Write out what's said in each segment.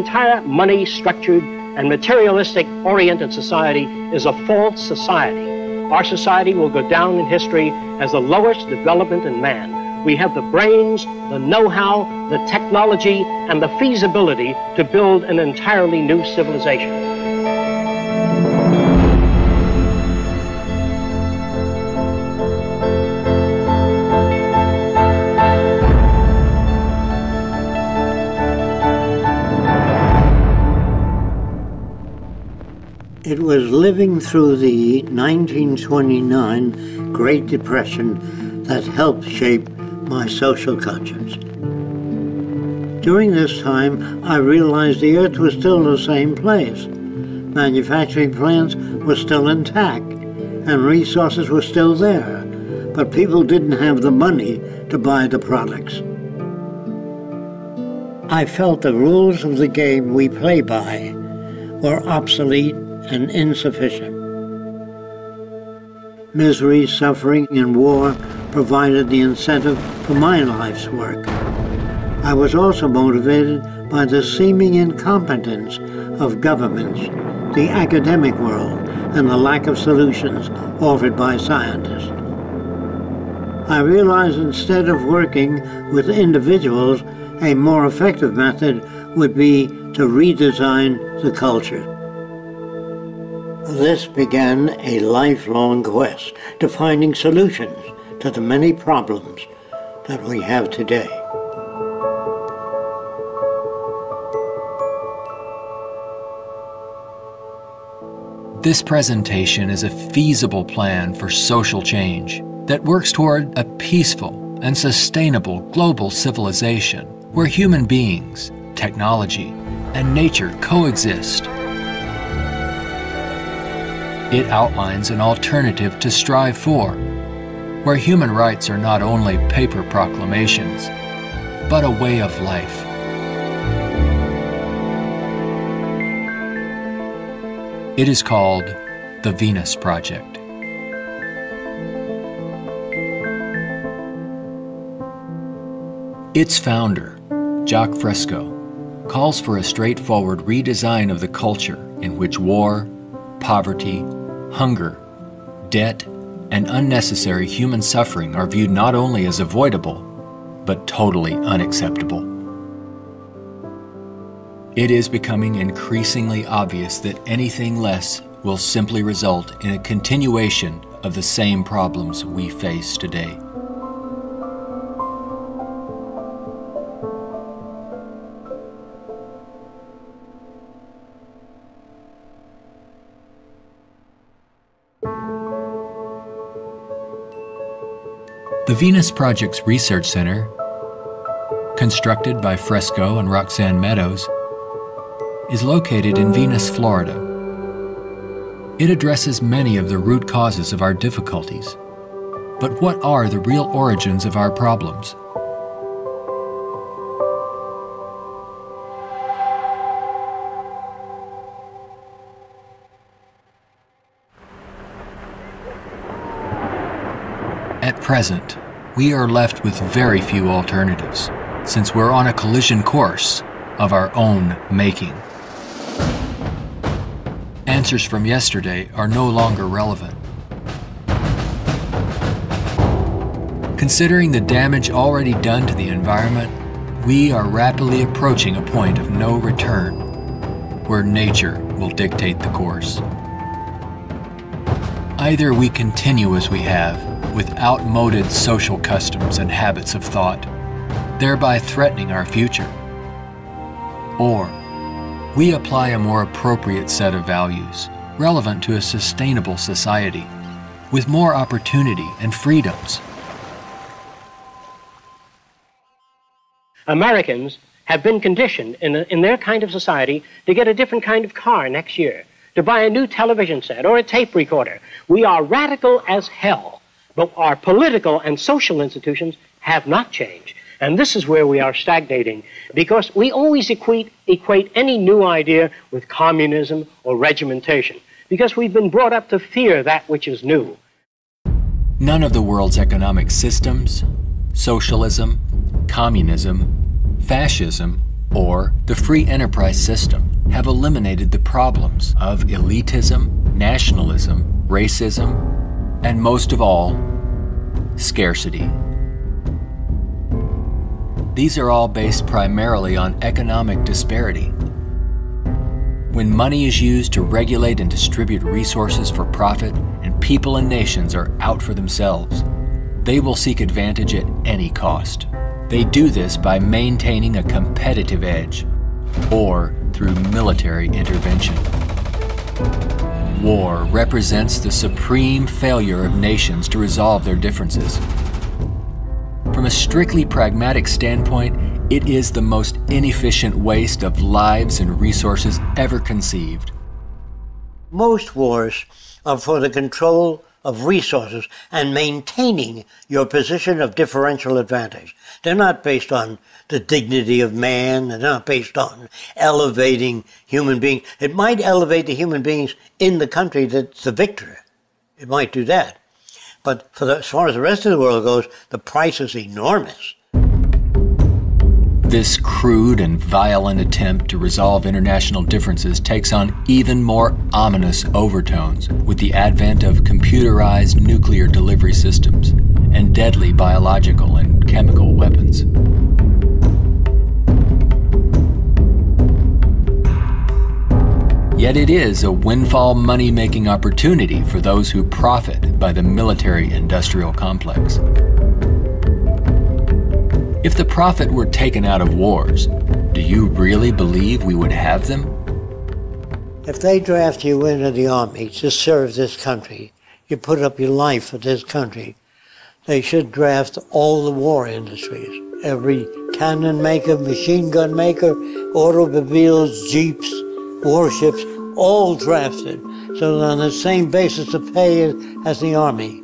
entire money-structured and materialistic-oriented society is a false society. Our society will go down in history as the lowest development in man. We have the brains, the know-how, the technology, and the feasibility to build an entirely new civilization. It was living through the 1929 Great Depression that helped shape my social conscience. During this time, I realized the Earth was still the same place. Manufacturing plants were still intact, and resources were still there, but people didn't have the money to buy the products. I felt the rules of the game we play by were obsolete and insufficient. Misery, suffering, and war provided the incentive for my life's work. I was also motivated by the seeming incompetence of governments, the academic world, and the lack of solutions offered by scientists. I realized instead of working with individuals, a more effective method would be to redesign the culture. This began a lifelong quest to finding solutions to the many problems that we have today. This presentation is a feasible plan for social change that works toward a peaceful and sustainable global civilization where human beings, technology, and nature coexist. It outlines an alternative to strive for, where human rights are not only paper proclamations, but a way of life. It is called the Venus Project. Its founder, Jacques Fresco, calls for a straightforward redesign of the culture in which war, poverty, hunger, debt, and unnecessary human suffering are viewed not only as avoidable, but totally unacceptable. It is becoming increasingly obvious that anything less will simply result in a continuation of the same problems we face today. The Venus Project's Research Center, constructed by Fresco and Roxanne Meadows, is located in Venus, Florida. It addresses many of the root causes of our difficulties. But what are the real origins of our problems? At present, we are left with very few alternatives, since we're on a collision course of our own making. Answers from yesterday are no longer relevant. Considering the damage already done to the environment, we are rapidly approaching a point of no return, where nature will dictate the course. Either we continue as we have, with outmoded social customs and habits of thought, thereby threatening our future, or we apply a more appropriate set of values, relevant to a sustainable society, with more opportunity and freedoms. Americans have been conditioned in their kind of society to get a different kind of car next year, to buy a new television set or a tape recorder. We are radical as hell, but our political and social institutions have not changed. And this is where we are stagnating, because we always equate any new idea with communism or regimentation, because we've been brought up to fear that which is new. None of the world's economic systems, socialism, communism, fascism, or the free enterprise system have eliminated the problems of elitism, nationalism, racism, and most of all, scarcity. These are all based primarily on economic disparity. When money is used to regulate and distribute resources for profit, and people and nations are out for themselves, they will seek advantage at any cost. They do this by maintaining a competitive edge, or through military intervention. War represents the supreme failure of nations to resolve their differences. From a strictly pragmatic standpoint, it is the most inefficient waste of lives and resources ever conceived. Most wars are for the control of resources and maintaining your position of differential advantage. They're not based on the dignity of man. They're not based on elevating human beings. It might elevate the human beings in the country that's the victor. It might do that. But as far as the rest of the world goes, the price is enormous. This crude and violent attempt to resolve international differences takes on even more ominous overtones with the advent of computerized nuclear delivery systems and deadly biological and chemical weapons. Yet it is a windfall money-making opportunity for those who profit by the military-industrial complex. If the profit were taken out of wars, do you really believe we would have them? If they draft you into the army to serve this country, you put up your life for this country, they should draft all the war industries. Every cannon maker, machine gun maker, automobiles, jeeps, warships, all drafted, so that on the same basis of pay as the army.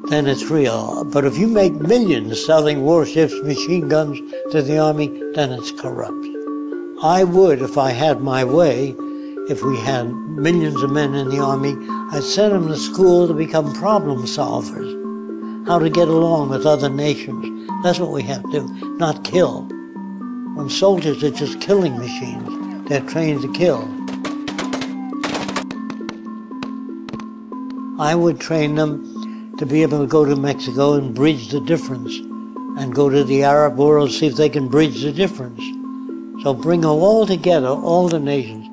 Then it's real. But if you make millions selling warships, machine guns to the army, then it's corrupt. I would, if I had my way, if we had millions of men in the army, I'd send them to school to become problem solvers, how to get along with other nations. That's what we have to do, not kill. When soldiers are just killing machines, they're trained to kill. I would train them to be able to go to Mexico and bridge the difference, and go to the Arab world, see if they can bridge the difference. So bring them all together, all the nations.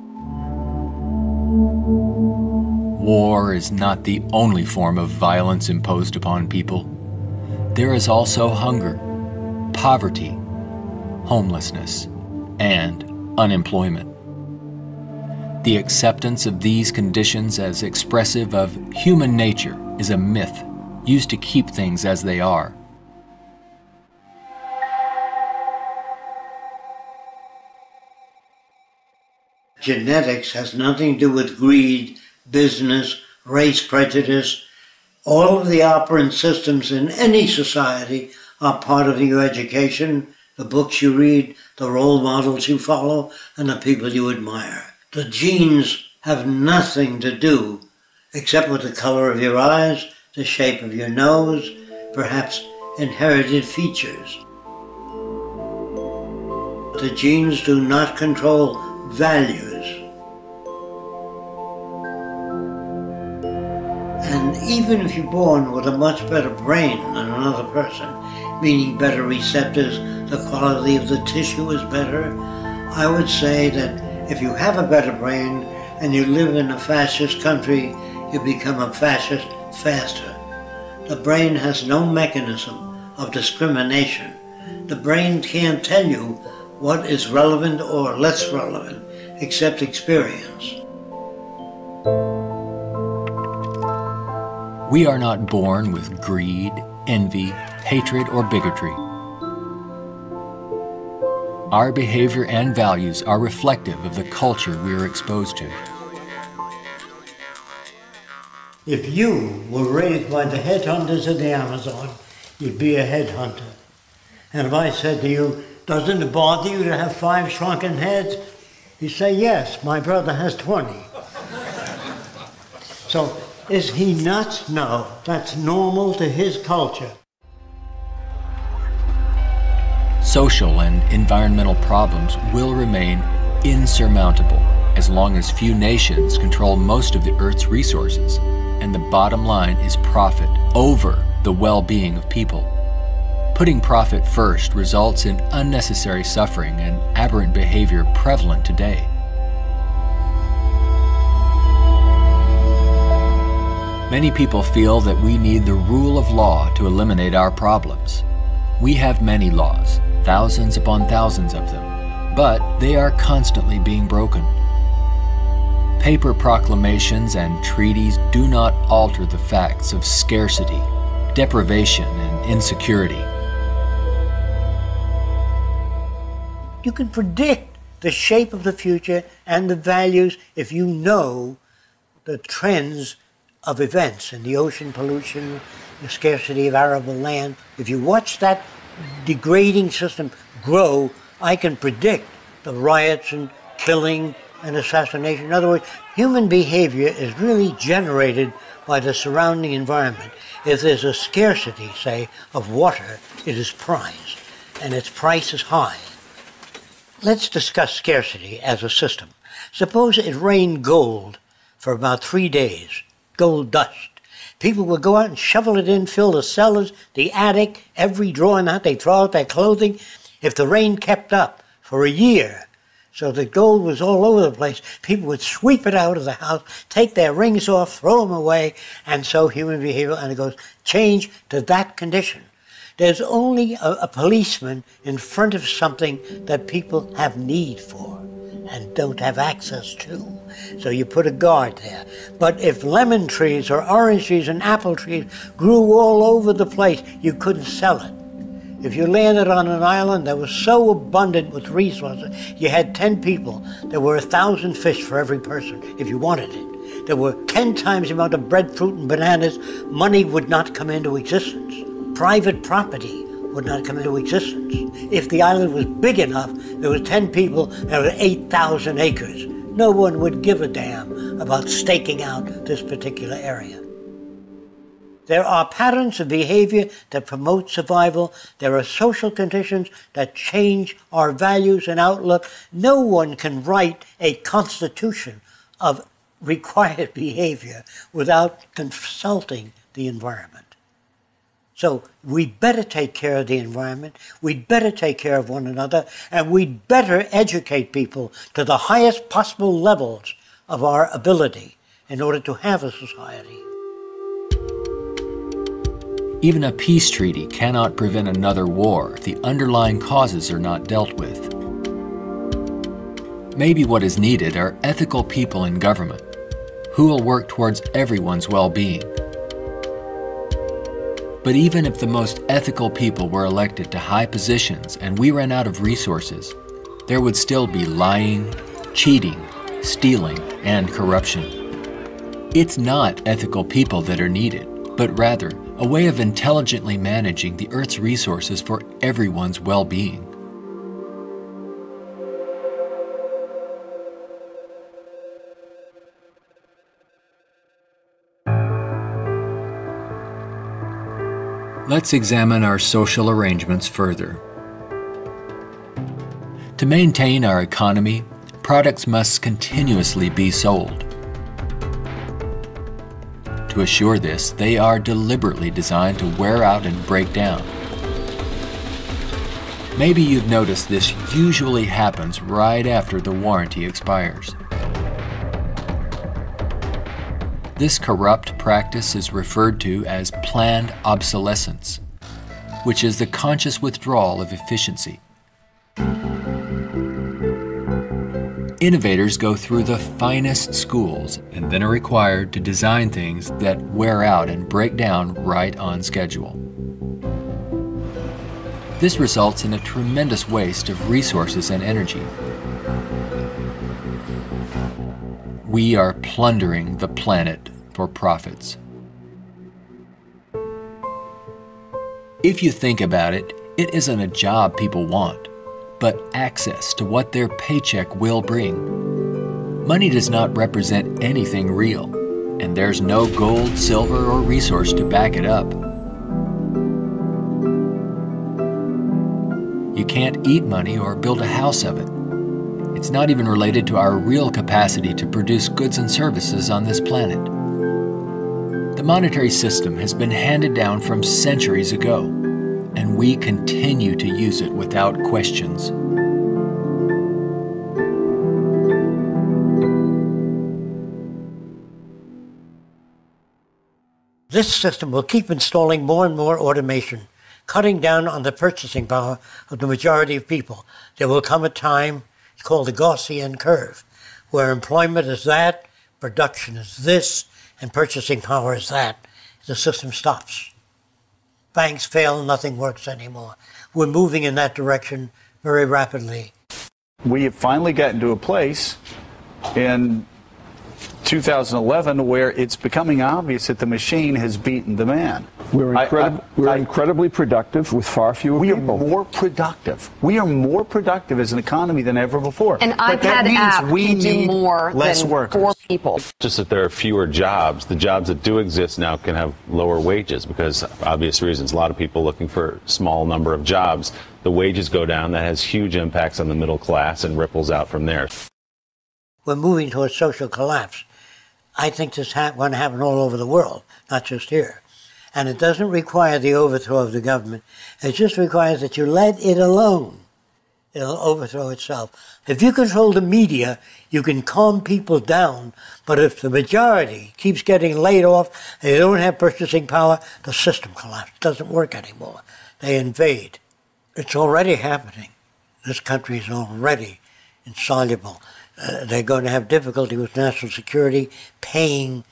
War is not the only form of violence imposed upon people. There is also hunger, poverty, homelessness, and unemployment. The acceptance of these conditions as expressive of human nature is a myth used to keep things as they are. Genetics has nothing to do with greed, business, race prejudice. All of the operant systems in any society are part of your education, the books you read, the role models you follow, and the people you admire. The genes have nothing to do except with the color of your eyes, the shape of your nose, perhaps inherited features. The genes do not control values. And even if you're born with a much better brain than another person, meaning better receptors, the quality of the tissue is better, I would say that if you have a better brain and you live in a fascist country, you become a fascist faster. The brain has no mechanism of discrimination. The brain can't tell you what is relevant or less relevant, except experience. We are not born with greed, envy, hatred, or bigotry. Our behavior and values are reflective of the culture we are exposed to. If you were raised by the headhunters of the Amazon, you'd be a headhunter. And if I said to you, doesn't it bother you to have 5 shrunken heads? You say, yes, my brother has 20. So, is he nuts? No, that's normal to his culture. social and environmental problems will remain insurmountable as long as few nations control most of the Earth's resources, and the bottom line is profit over the well-being of people. Putting profit first results in unnecessary suffering and aberrant behavior prevalent today. Many people feel that we need the rule of law to eliminate our problems. We have many laws, thousands upon thousands of them, but they are constantly being broken. Paper proclamations and treaties do not alter the facts of scarcity, deprivation, and insecurity. You can predict the shape of the future and the values if you know the trends of events in the ocean pollution, the scarcity of arable land. If you watch that degrading system grow, I can predict the riots and killing and assassination. In other words, human behavior is really generated by the surrounding environment. If there's a scarcity, say, of water, it is prized, and its price is high. Let's discuss scarcity as a system. Suppose it rained gold for about 3 days, gold dust. People would go out and shovel it in, fill the cellars, the attic, every drawer in the house. They'd throw out their clothing. If the rain kept up for a year, so the gold was all over the place, people would sweep it out of the house, take their rings off, throw them away, and so human behavior undergoes change to that condition. There's only a policeman in front of something that people have need for and don't have access to. So you put a guard there. But if lemon trees or orange trees and apple trees grew all over the place, you couldn't sell it. If you landed on an island that was so abundant with resources, you had 10 people, there were 1,000 fish for every person if you wanted it. There were 10 times the amount of breadfruit and bananas, money would not come into existence. Private property would not come into existence. If the island was big enough, there were 10 people, there were 8,000 acres. No one would give a damn about staking out this particular area. There are patterns of behavior that promote survival. There are social conditions that change our values and outlook. No one can write a constitution of required behavior without consulting the environment. So we'd better take care of the environment, we'd better take care of one another, and we'd better educate people to the highest possible levels of our ability in order to have a society. Even a peace treaty cannot prevent another war if the underlying causes are not dealt with. Maybe what is needed are ethical people in government who will work towards everyone's well-being. But even if the most ethical people were elected to high positions and we ran out of resources, there would still be lying, cheating, stealing, and corruption. It's not ethical people that are needed, but rather a way of intelligently managing the Earth's resources for everyone's well-being. Let's examine our social arrangements further. To maintain our economy, products must continuously be sold. To assure this, they are deliberately designed to wear out and break down. Maybe you've noticed this usually happens right after the warranty expires. This corrupt practice is referred to as planned obsolescence, which is the conscious withdrawal of efficiency. Innovators go through the finest schools and then are required to design things that wear out and break down right on schedule. This results in a tremendous waste of resources and energy. We are plundering the planet for profits. If you think about it, it isn't a job people want, but access to what their paycheck will bring. Money does not represent anything real, and there's no gold, silver, or resource to back it up. You can't eat money or build a house of it. It's not even related to our real capacity to produce goods and services on this planet. The monetary system has been handed down from centuries ago, and we continue to use it without questions. This system will keep installing more and more automation, cutting down on the purchasing power of the majority of people. There will come a time, it's called the Gaussian curve, where employment is that, production is this, and purchasing power is that. The system stops. Banks fail, nothing works anymore. We're moving in that direction very rapidly. We have finally gotten to a place in 2011 where it's becoming obvious that the machine has beaten the man. We're incredibly productive with far fewer people. We are more productive. We are more productive as an economy than ever before. An iPad app can do more less than workers. 4 people. Just that there are fewer jobs. The jobs that do exist now can have lower wages because obvious reasons. A lot of people looking for a small number of jobs. The wages go down. That has huge impacts on the middle class and ripples out from there. We're moving towards social collapse. I think this is going to happen all over the world, not just here. And it doesn't require the overthrow of the government. It just requires that you let it alone. It'll overthrow itself. If you control the media, you can calm people down. But if the majority keeps getting laid off, they don't have purchasing power, the system collapses. It doesn't work anymore. They invade. It's already happening. This country is already insoluble. They're going to have difficulty with national security, paying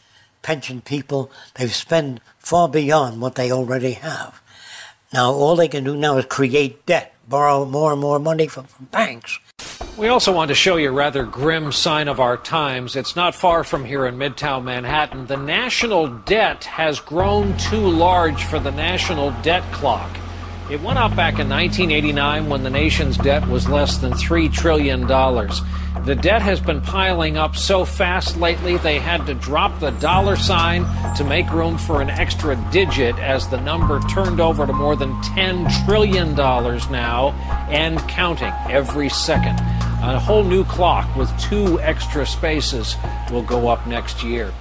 pension people. They've spent far beyond what they already have. Now, all they can do now is create debt, borrow more and more money from banks. We also want to show you a rather grim sign of our times. It's not far from here in Midtown Manhattan. The national debt has grown too large for the national debt clock. It went up back in 1989 when the nation's debt was less than $3 trillion. The debt has been piling up so fast lately they had to drop the dollar sign to make room for an extra digit as the number turned over to more than $10 trillion now and counting every second. A whole new clock with 2 extra spaces will go up next year.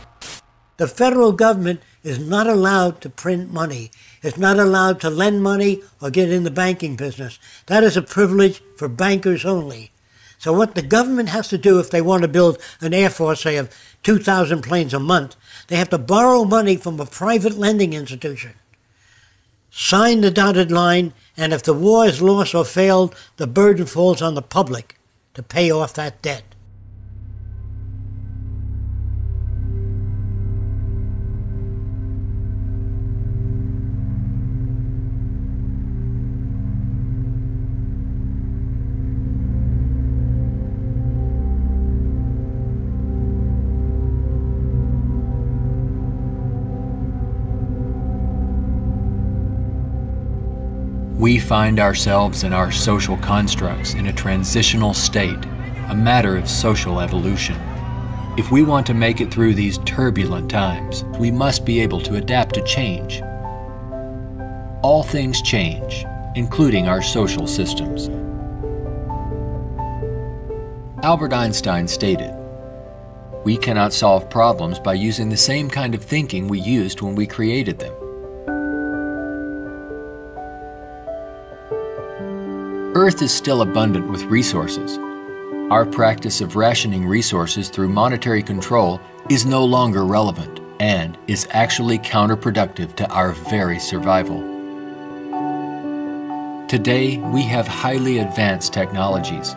The federal government is not allowed to print money. It's not allowed to lend money or get in the banking business. That is a privilege for bankers only. So what the government has to do if they want to build an air force, say, of 2,000 planes a month, they have to borrow money from a private lending institution, sign the dotted line, and if the war is lost or failed, the burden falls on the public to pay off that debt. We find ourselves and our social constructs in a transitional state, a matter of social evolution. If we want to make it through these turbulent times, we must be able to adapt to change. All things change, including our social systems. Albert Einstein stated, "We cannot solve problems by using the same kind of thinking we used when we created them." Earth is still abundant with resources. Our practice of rationing resources through monetary control is no longer relevant and is actually counterproductive to our very survival. Today, we have highly advanced technologies,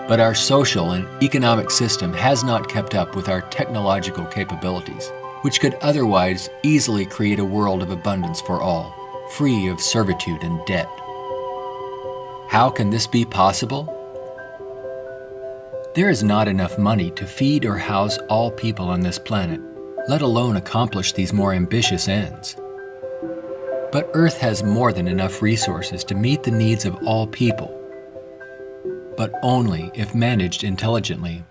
but our social and economic system has not kept up with our technological capabilities, which could otherwise easily create a world of abundance for all, free of servitude and debt. How can this be possible? There is not enough money to feed or house all people on this planet, let alone accomplish these more ambitious ends. But Earth has more than enough resources to meet the needs of all people, but only if managed intelligently.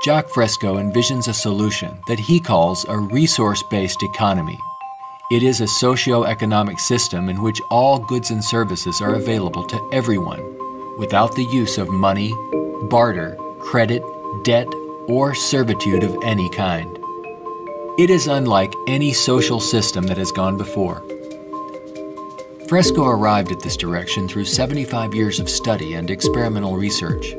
Jacques Fresco envisions a solution that he calls a resource-based economy. It is a socio-economic system in which all goods and services are available to everyone without the use of money, barter, credit, debt, or servitude of any kind. It is unlike any social system that has gone before. Fresco arrived at this direction through 75 years of study and experimental research.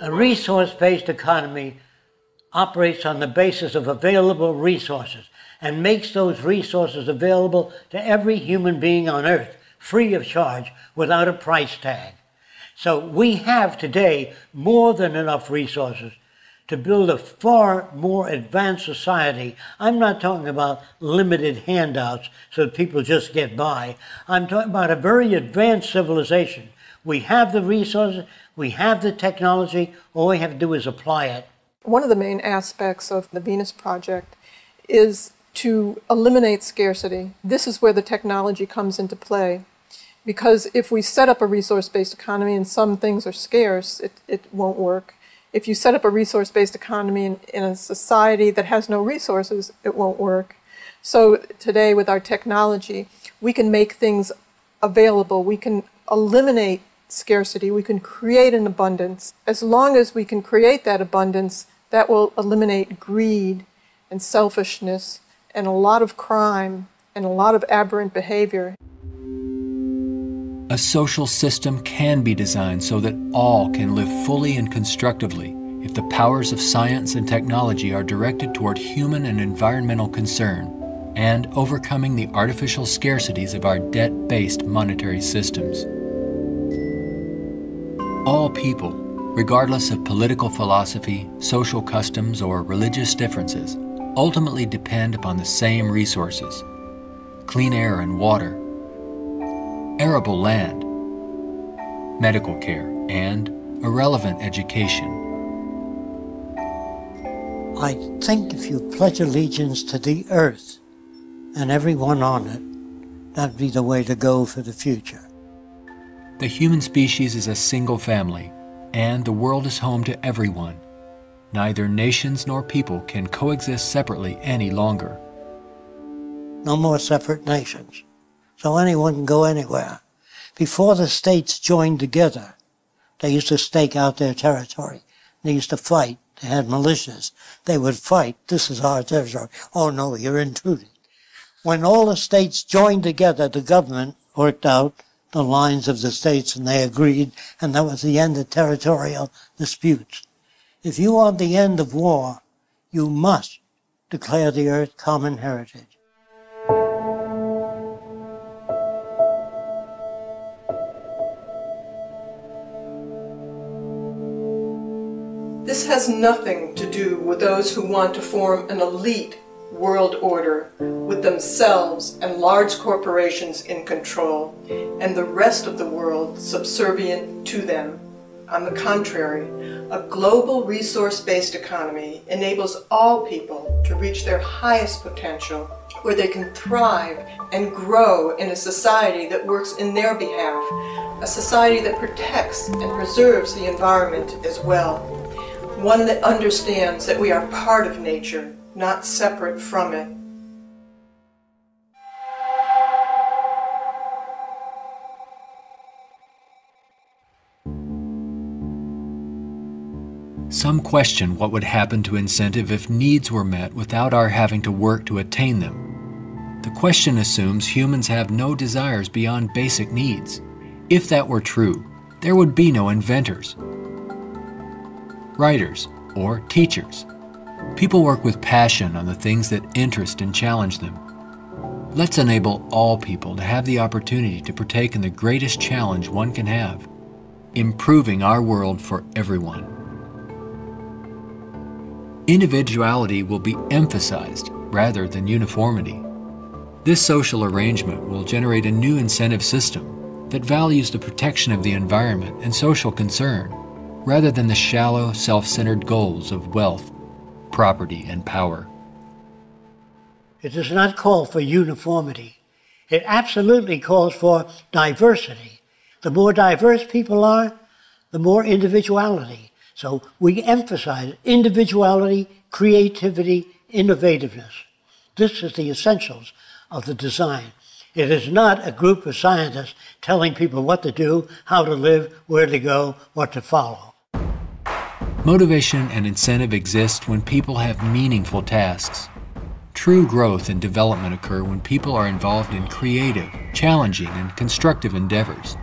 A resource-based economy operates on the basis of available resources and makes those resources available to every human being on earth, free of charge, without a price tag. So we have today more than enough resources to build a far more advanced society. I'm not talking about limited handouts so that people just get by. I'm talking about a very advanced civilization. We have the resources, we have the technology, all we have to do is apply it. One of the main aspects of the Venus Project is to eliminate scarcity. This is where the technology comes into play. Because if we set up a resource-based economy and some things are scarce, it won't work. If you set up a resource-based economy in a society that has no resources, it won't work. So today with our technology, we can make things available. We can eliminate scarcity. We can create an abundance. As long as we can create that abundance, that will eliminate greed and selfishness and a lot of crime and a lot of aberrant behavior. A social system can be designed so that all can live fully and constructively if the powers of science and technology are directed toward human and environmental concern and overcoming the artificial scarcities of our debt-based monetary systems. All people, regardless of political philosophy, social customs, or religious differences, ultimately depend upon the same resources: clean air and water, arable land, medical care, and a relevant education. I think if you pledge allegiance to the earth and everyone on it, that'd be the way to go for the future. The human species is a single family, and the world is home to everyone. Neither nations nor people can coexist separately any longer. No more separate nations. So anyone can go anywhere. Before the states joined together, they used to stake out their territory. They used to fight. They had militias. They would fight. This is our territory. Oh no, you're intruding. When all the states joined together, the government worked out the lines of the states and they agreed, and that was the end of territorial disputes. If you want the end of war, you must declare the earth common heritage. This has nothing to do with those who want to form an elite world order with themselves and large corporations in control and the rest of the world subservient to them. On the contrary, a global resource-based economy enables all people to reach their highest potential, where they can thrive and grow in a society that works in their behalf, a society that protects and preserves the environment as well, one that understands that we are part of nature, not separate from it. Some question what would happen to incentive if needs were met without our having to work to attain them. The question assumes humans have no desires beyond basic needs. If that were true, there would be no inventors, writers, or teachers. People work with passion on the things that interest and challenge them. Let's enable all people to have the opportunity to partake in the greatest challenge one can have, improving our world for everyone. Individuality will be emphasized rather than uniformity. This social arrangement will generate a new incentive system that values the protection of the environment and social concern, rather than the shallow, self-centered goals of wealth, property, and power. It does not call for uniformity. It absolutely calls for diversity. The more diverse people are, the more individuality. So we emphasize individuality, creativity, innovativeness. This is the essentials of the design. It is not a group of scientists telling people what to do, how to live, where to go, what to follow. Motivation and incentive exist when people have meaningful tasks. True growth and development occur when people are involved in creative, challenging, and constructive endeavors.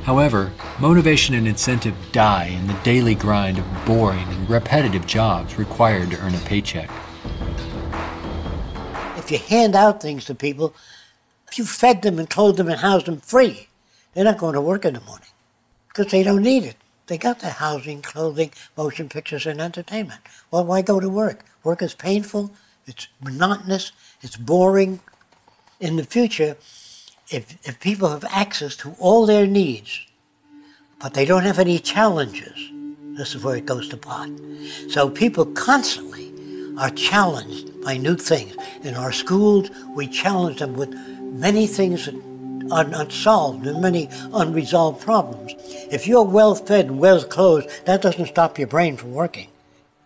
However, motivation and incentive die in the daily grind of boring and repetitive jobs required to earn a paycheck. If you hand out things to people, if you fed them and clothed them and housed them free, they're not going to work in the morning because they don't need it. They got their housing, clothing, motion pictures, and entertainment. Well, why go to work? Work is painful, it's monotonous, it's boring. In the future, if people have access to all their needs, but they don't have any challenges, this is where it goes to pot. So people constantly are challenged by new things. In our schools, we challenge them with many things that are unsolved and many unresolved problems. If you're well-fed and well-clothed, that doesn't stop your brain from working.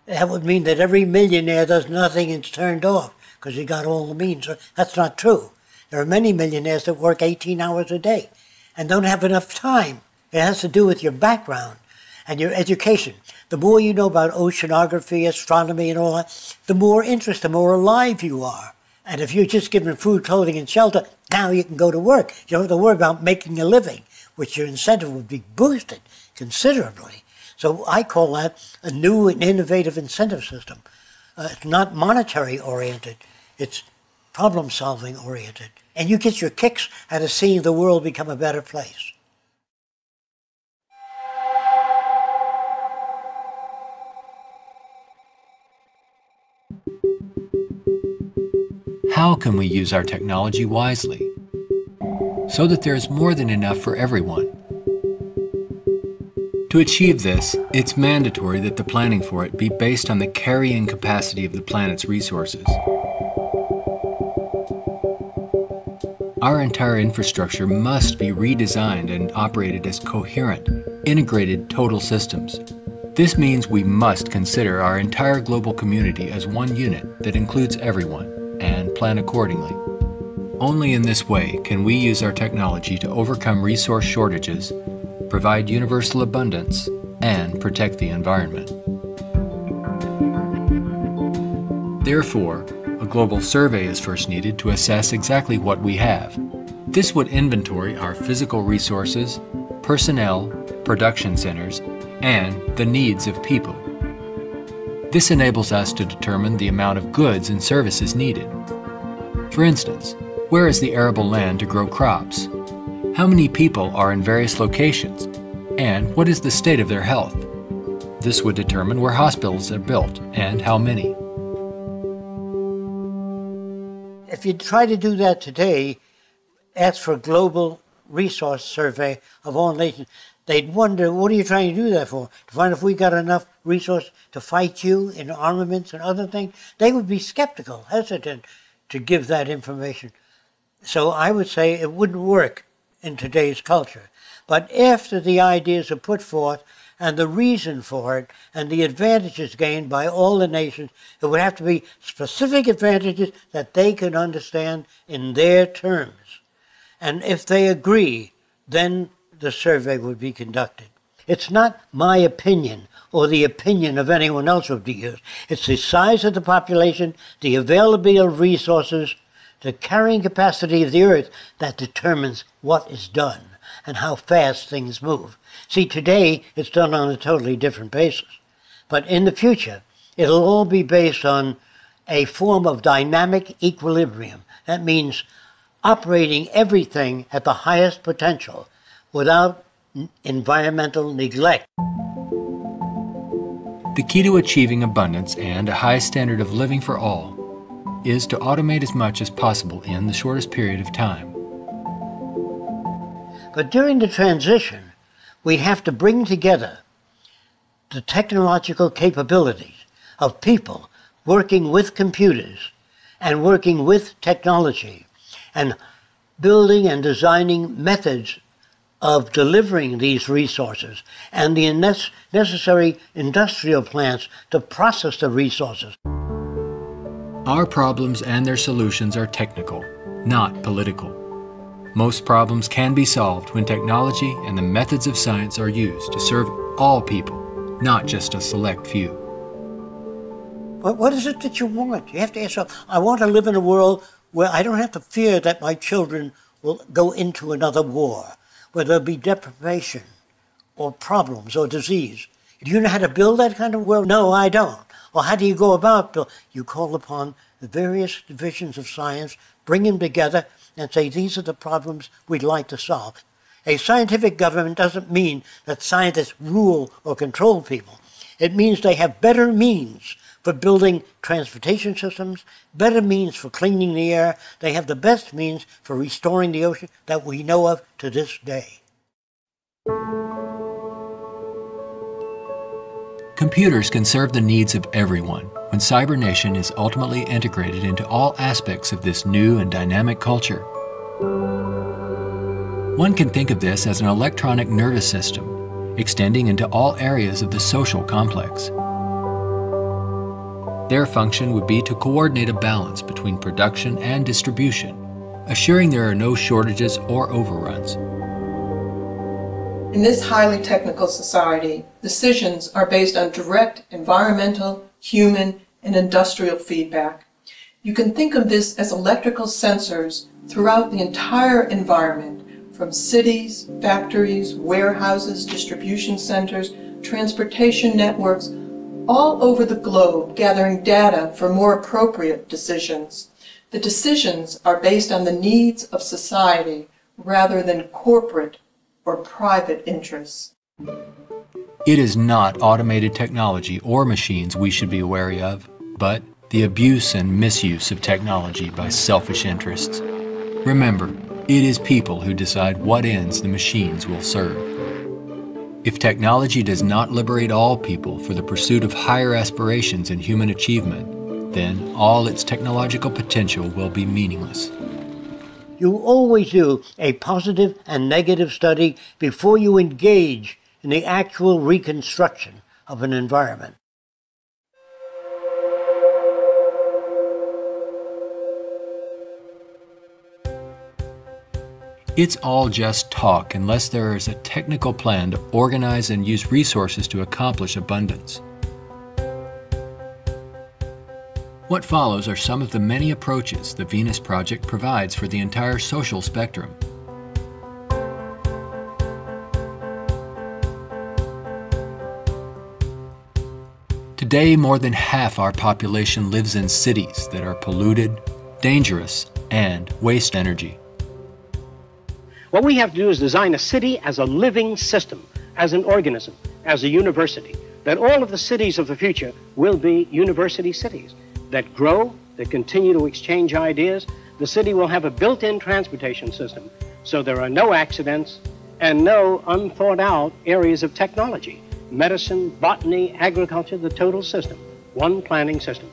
That would mean that every millionaire does nothing and is turned off because he got all the means. That's not true. There are many millionaires that work 18 hours a day and don't have enough time. It has to do with your background and your education. The more you know about oceanography, astronomy, and all that, the more interest, the more alive you are. And if you're just given food, clothing, and shelter, now you can go to work. You don't have to worry about making a living, which your incentive would be boosted considerably. So I call that a new and innovative incentive system. It's not monetary oriented, it's problem solving oriented. And you get your kicks out of seeing the world become a better place. How can we use our technology wisely so that there is more than enough for everyone? To achieve this, it's mandatory that the planning for it be based on the carrying capacity of the planet's resources. Our entire infrastructure must be redesigned and operated as coherent, integrated total systems. This means we must consider our entire global community as one unit that includes everyone, and plan accordingly. Only in this way can we use our technology to overcome resource shortages, provide universal abundance, and protect the environment. Therefore, a global survey is first needed to assess exactly what we have. This would inventory our physical resources, personnel, production centers, and the needs of people. This enables us to determine the amount of goods and services needed. For instance, where is the arable land to grow crops? How many people are in various locations? And what is the state of their health? This would determine where hospitals are built and how many. If you try to do that today, ask for a global resource survey of all nations, they'd wonder, what are you trying to do that for? To find if we got enough resource to fight you in armaments and other things? They would be skeptical, hesitant to give that information. So I would say it wouldn't work in today's culture. But after the ideas are put forth and the reason for it and the advantages gained by all the nations, it would have to be specific advantages that they can understand in their terms. And if they agree, then the survey would be conducted. It's not my opinion or the opinion of anyone else would be used. It's the size of the population, the availability of resources, the carrying capacity of the earth that determines what is done and how fast things move. See, today it's done on a totally different basis. But in the future, it'll all be based on a form of dynamic equilibrium. That means operating everything at the highest potential without environmental neglect. The key to achieving abundance and a high standard of living for all is to automate as much as possible in the shortest period of time. But during the transition, we have to bring together the technological capabilities of people working with computers and working with technology and building and designing methods of delivering these resources and the necessary industrial plants to process the resources. Our problems and their solutions are technical, not political. Most problems can be solved when technology and the methods of science are used to serve all people, not just a select few. But what is it that you want? You have to ask yourself, I want to live in a world where I don't have to fear that my children will go into another war, where there'll be deprivation or problems or disease. Do you know how to build that kind of world? No, I don't. Well, how do you go about it? You call upon the various divisions of science, bring them together, and say, these are the problems we'd like to solve. A scientific government doesn't mean that scientists rule or control people. It means they have better means for building transportation systems, better means for cleaning the air. They have the best means for restoring the ocean that we know of to this day. Computers can serve the needs of everyone when CyberNation is ultimately integrated into all aspects of this new and dynamic culture. One can think of this as an electronic nervous system, extending into all areas of the social complex. Their function would be to coordinate a balance between production and distribution, assuring there are no shortages or overruns. In this highly technical society, decisions are based on direct environmental, human, and industrial feedback. You can think of this as electrical sensors throughout the entire environment, from cities, factories, warehouses, distribution centers, transportation networks, all over the globe, gathering data for more appropriate decisions. The decisions are based on the needs of society rather than corporate or private interests. It is not automated technology or machines we should be wary of, but the abuse and misuse of technology by selfish interests. Remember, it is people who decide what ends the machines will serve. If technology does not liberate all people for the pursuit of higher aspirations and human achievement, then all its technological potential will be meaningless. You always do a positive and negative study before you engage in the actual reconstruction of an environment. It's all just talk unless there is a technical plan to organize and use resources to accomplish abundance. What follows are some of the many approaches the Venus Project provides for the entire social spectrum. Today, more than half our population lives in cities that are polluted, dangerous, and waste energy. What we have to do is design a city as a living system, as an organism, as a university, that all of the cities of the future will be university cities that grow, that continue to exchange ideas. The city will have a built-in transportation system, so there are no accidents and no unthought out areas of technology. Medicine, botany, agriculture, the total system, one planning system.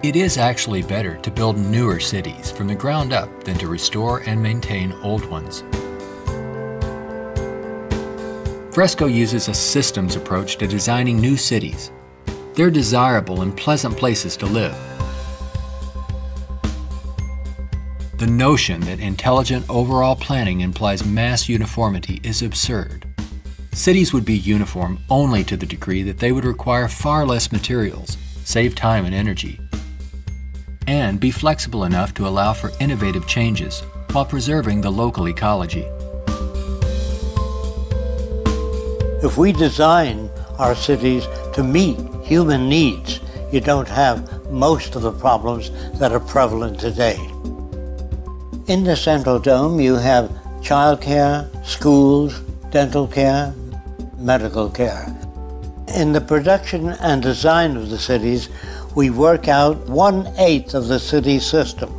It is actually better to build newer cities from the ground up than to restore and maintain old ones. Fresco uses a systems approach to designing new cities. They're desirable and pleasant places to live. The notion that intelligent overall planning implies mass uniformity is absurd. Cities would be uniform only to the degree that they would require far less materials, save time and energy, and be flexible enough to allow for innovative changes while preserving the local ecology. If we design our cities to meet human needs, you don't have most of the problems that are prevalent today. In the Central Dome, you have childcare, schools, dental care, medical care. In the production and design of the cities, we work out 1/8 of the city system,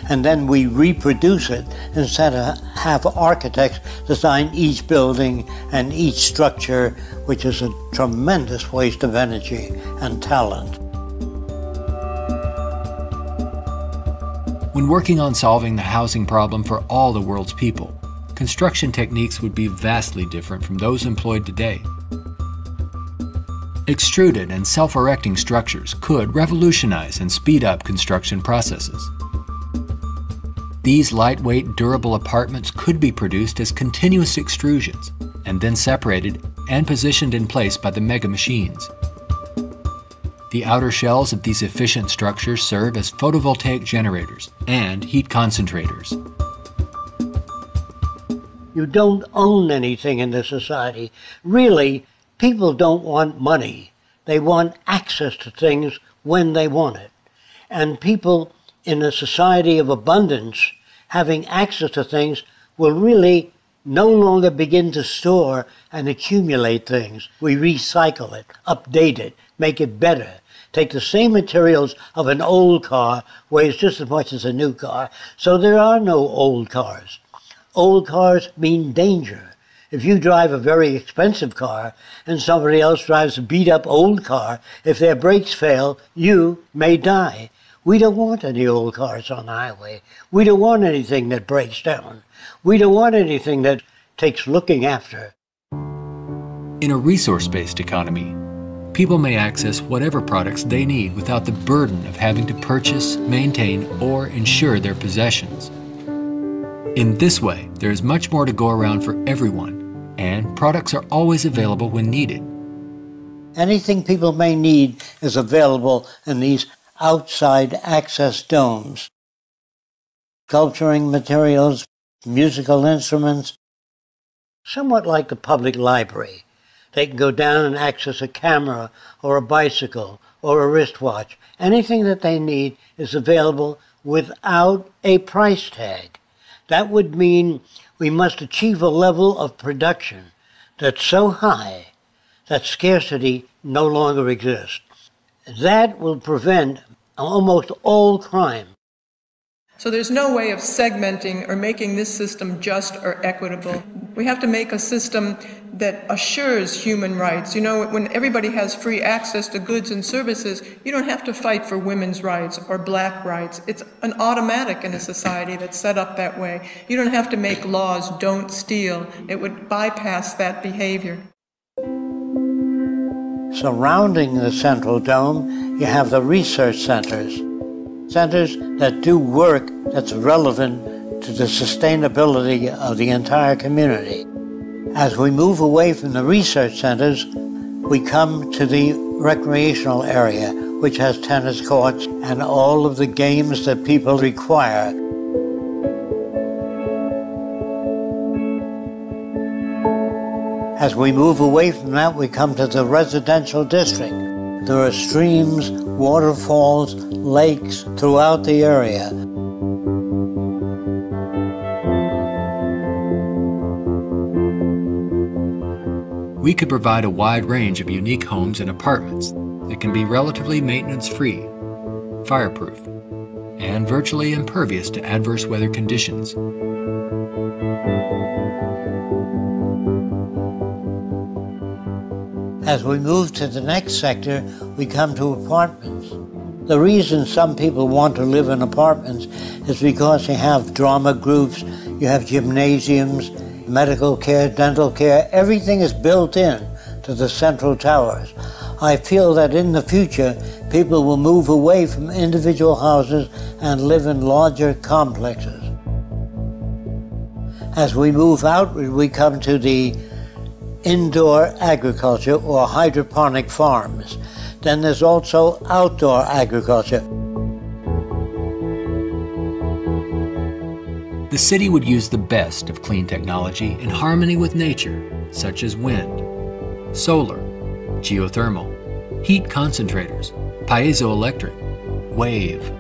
and then we reproduce it instead of have architects design each building and each structure, which is a tremendous waste of energy and talent. When working on solving the housing problem for all the world's people, construction techniques would be vastly different from those employed today. Extruded and self-erecting structures could revolutionize and speed up construction processes. These lightweight, durable apartments could be produced as continuous extrusions and then separated and positioned in place by the mega machines. The outer shells of these efficient structures serve as photovoltaic generators and heat concentrators. You don't own anything in this society. Really, people don't want money. They want access to things when they want it. And people in a society of abundance having access to things will really no longer begin to store and accumulate things. We recycle it, update it, make it better. Take the same materials of an old car, weighs just as much as a new car, so there are no old cars. Old cars mean danger. If you drive a very expensive car and somebody else drives a beat-up old car, if their brakes fail, you may die. We don't want any old cars on the highway. We don't want anything that breaks down. We don't want anything that takes looking after. In a resource-based economy, people may access whatever products they need without the burden of having to purchase, maintain, or insure their possessions. In this way, there is much more to go around for everyone, and products are always available when needed. Anything people may need is available in these outside access domes. Sculpturing materials, musical instruments, somewhat like the public library. They can go down and access a camera or a bicycle or a wristwatch. Anything that they need is available without a price tag. That would mean we must achieve a level of production that's so high that scarcity no longer exists. That will prevent almost all crime. So there's no way of segmenting or making this system just or equitable. We have to make a system that assures human rights. You know, when everybody has free access to goods and services, you don't have to fight for women's rights or black rights. It's an automatic in a society that's set up that way. You don't have to make laws, don't steal. It would bypass that behavior. Surrounding the Central Dome, you have the research centers. Centers that do work that's relevant to the sustainability of the entire community. As we move away from the research centers, we come to the recreational area, which has tennis courts and all of the games that people require. As we move away from that, we come to the residential district. There are streams, waterfalls, lakes throughout the area. We could provide a wide range of unique homes and apartments that can be relatively maintenance-free, fireproof, and virtually impervious to adverse weather conditions. As we move to the next sector, we come to apartments. The reason some people want to live in apartments is because you have drama groups, you have gymnasiums, medical care, dental care, everything is built in to the central towers. I feel that in the future, people will move away from individual houses and live in larger complexes. As we move outward, we come to the indoor agriculture or hydroponic farms. Then there's also outdoor agriculture. The city would use the best of clean technology in harmony with nature, such as wind, solar, geothermal, heat concentrators, piezoelectric, wave,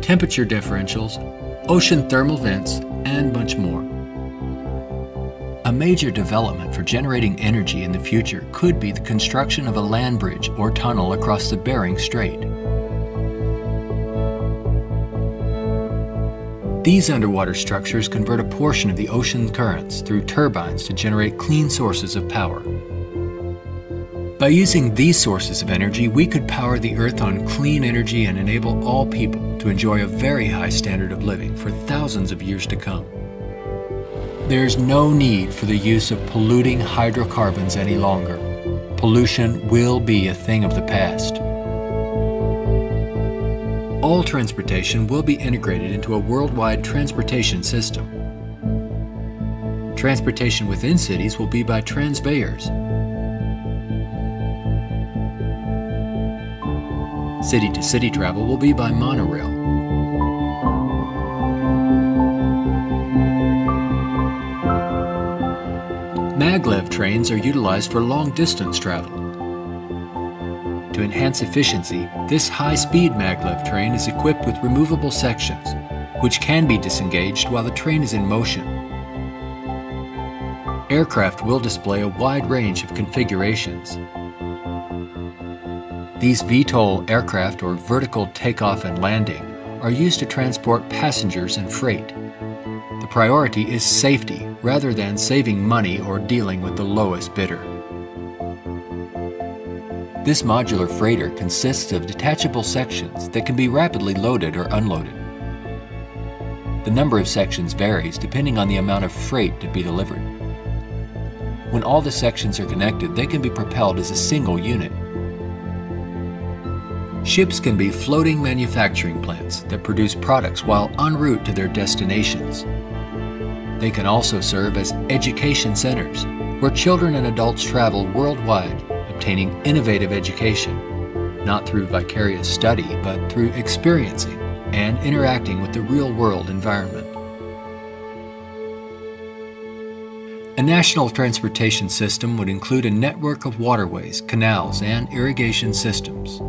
temperature differentials, ocean thermal vents, and much more. A major development for generating energy in the future could be the construction of a land bridge or tunnel across the Bering Strait. These underwater structures convert a portion of the ocean currents through turbines to generate clean sources of power. By using these sources of energy, we could power the Earth on clean energy and enable all people to enjoy a very high standard of living for thousands of years to come. There's no need for the use of polluting hydrocarbons any longer. Pollution will be a thing of the past. All transportation will be integrated into a worldwide transportation system. Transportation within cities will be by transveyors. City-to-city travel will be by monorail. Maglev trains are utilized for long-distance travel. To enhance efficiency, this high-speed maglev train is equipped with removable sections, which can be disengaged while the train is in motion. Aircraft will display a wide range of configurations. These VTOL aircraft, or vertical takeoff and landing, are used to transport passengers and freight. The priority is safety rather than saving money or dealing with the lowest bidder. This modular freighter consists of detachable sections that can be rapidly loaded or unloaded. The number of sections varies depending on the amount of freight to be delivered. When all the sections are connected, they can be propelled as a single unit. Ships can be floating manufacturing plants that produce products while en route to their destinations. They can also serve as education centers, where children and adults travel worldwide, obtaining innovative education, not through vicarious study, but through experiencing and interacting with the real-world environment. A national transportation system would include a network of waterways, canals, and irrigation systems.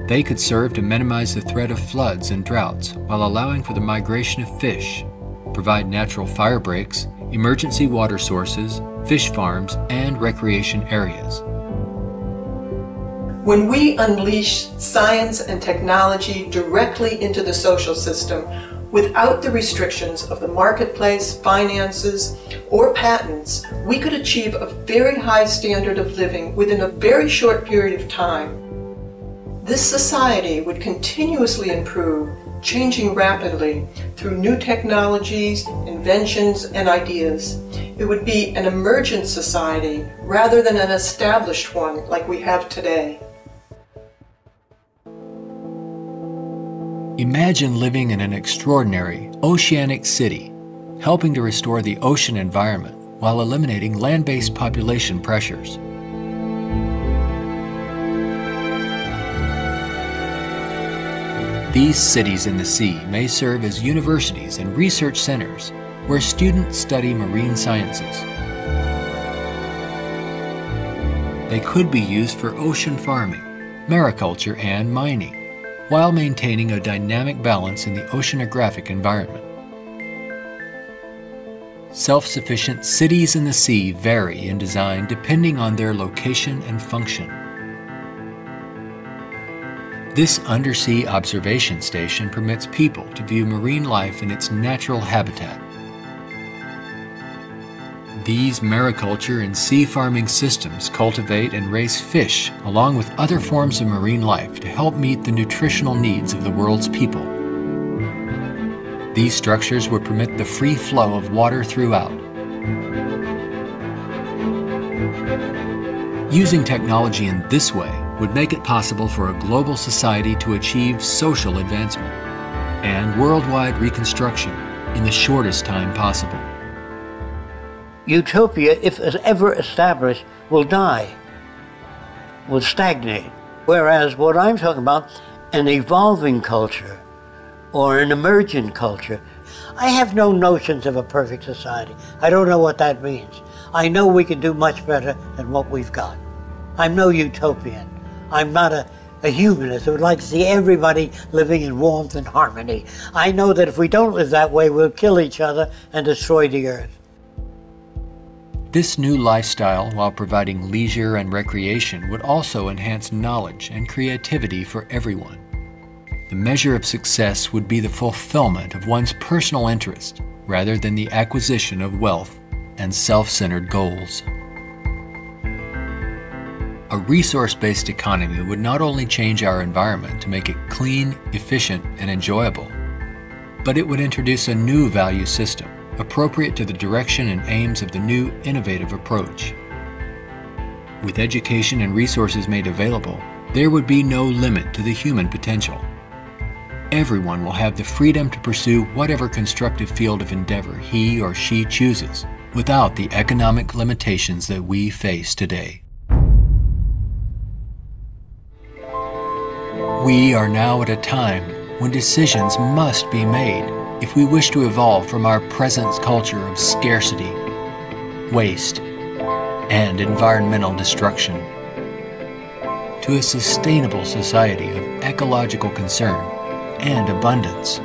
They could serve to minimize the threat of floods and droughts while allowing for the migration of fish, provide natural fire breaks, emergency water sources, fish farms, and recreation areas. When we unleash science and technology directly into the social system without the restrictions of the marketplace, finances, or patents, we could achieve a very high standard of living within a very short period of time. This society would continuously improve, changing rapidly through new technologies, inventions, and ideas. It would be an emergent society rather than an established one like we have today. Imagine living in an extraordinary oceanic city, helping to restore the ocean environment while eliminating land-based population pressures. These cities in the sea may serve as universities and research centers where students study marine sciences. They could be used for ocean farming, mariculture, and mining, while maintaining a dynamic balance in the oceanographic environment. Self-sufficient cities in the sea vary in design depending on their location and function. This undersea observation station permits people to view marine life in its natural habitat. These mariculture and sea farming systems cultivate and raise fish along with other forms of marine life to help meet the nutritional needs of the world's people. These structures would permit the free flow of water throughout. Using technology in this way would make it possible for a global society to achieve social advancement and worldwide reconstruction in the shortest time possible. Utopia, if ever established, will die, will stagnate. Whereas what I'm talking about, an evolving culture or an emergent culture, I have no notions of a perfect society. I don't know what that means. I know we can do much better than what we've got. I'm no utopian. I'm not a humanist who would like to see everybody living in warmth and harmony. I know that if we don't live that way, we'll kill each other and destroy the earth. This new lifestyle, while providing leisure and recreation, would also enhance knowledge and creativity for everyone. The measure of success would be the fulfillment of one's personal interest rather than the acquisition of wealth and self-centered goals. A resource-based economy would not only change our environment to make it clean, efficient, and enjoyable, but it would introduce a new value system appropriate to the direction and aims of the new innovative approach. With education and resources made available, there would be no limit to the human potential. Everyone will have the freedom to pursue whatever constructive field of endeavor he or she chooses, without the economic limitations that we face today. We are now at a time when decisions must be made if we wish to evolve from our present culture of scarcity, waste, and environmental destruction to a sustainable society of ecological concern and abundance.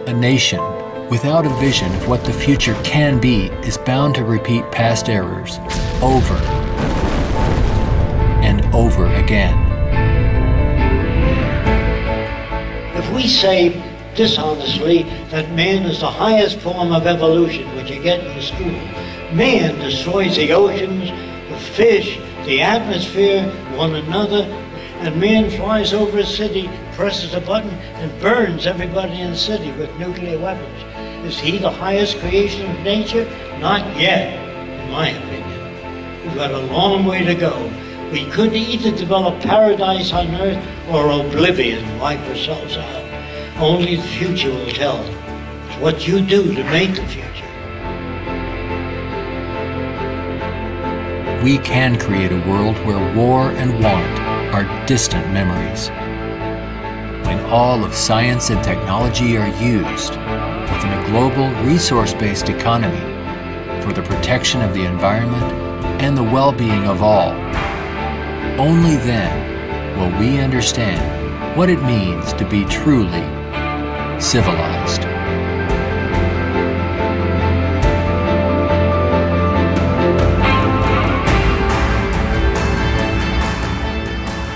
A nation without a vision of what the future can be is bound to repeat past errors over and over again. If we say dishonestly that man is the highest form of evolution, which you get in school, man destroys the oceans, the fish, the atmosphere, one another, and man flies over a city, presses a button, and burns everybody in the city with nuclear weapons. Is he the highest creation of nature? Not yet, in my opinion. We've got a long way to go. We could either develop paradise on earth or oblivion, wipe ourselves out. Only the future will tell. It's what you do to make the future. We can create a world where war and want are distant memories. When all of science and technology are used within a global resource-based economy for the protection of the environment and the well-being of all, only then will we understand what it means to be truly civilized.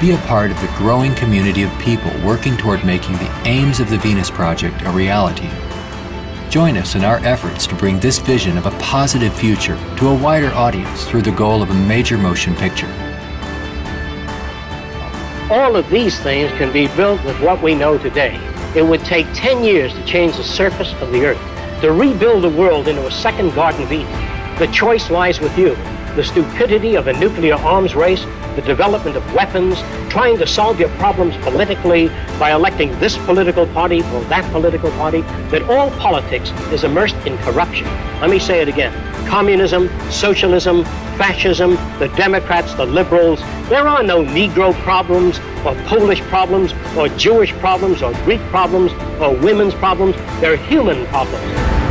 Be a part of the growing community of people working toward making the aims of the Venus Project a reality. Join us in our efforts to bring this vision of a positive future to a wider audience through the goal of a major motion picture. All of these things can be built with what we know today. It would take 10 years to change the surface of the earth, to rebuild the world into a second Garden of Eden. The choice lies with you. The stupidity of a nuclear arms race, the development of weapons, trying to solve your problems politically by electing this political party or that political party, that all politics is immersed in corruption. Let me say it again. Communism, socialism, fascism, the Democrats, the liberals, there are no Negro problems or Polish problems or Jewish problems or Greek problems or women's problems. They're human problems.